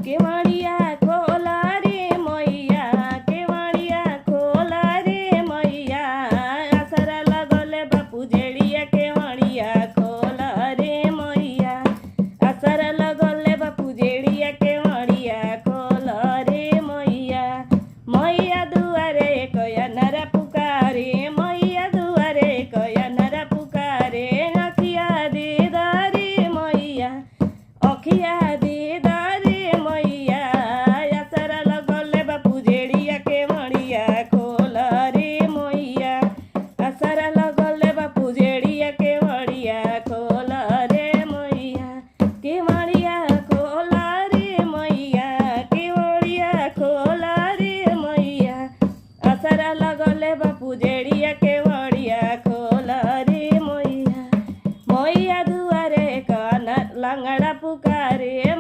केवड़िया खोला रे मैया, केवड़िया खोला रे मैया, असरा लगले बापू जेड़िया केवड़िया खोला रे मैया, असरा लगले बापू जेड़िया केवड़िया खोला रे मैया। मैया दुआरे कया नरा पुकारे, मैया दुआरे कया नरा पुकारे, अखिया दे दारे मैया, अखिया दे दारे मैया, असरा लगले बापू जेड़िया केवड़िया खोला रे मैया, असरा लगले बापू जेड़िया केवड़िया खोला रे मैया। केवड़िया खोला रे मैया, केवड़िया खोला रे मैया, असरा लगले बापू जेड़िया केवड़िया खोला रे मैया। मैया दुआरे काना लंगड़ा पुकारे।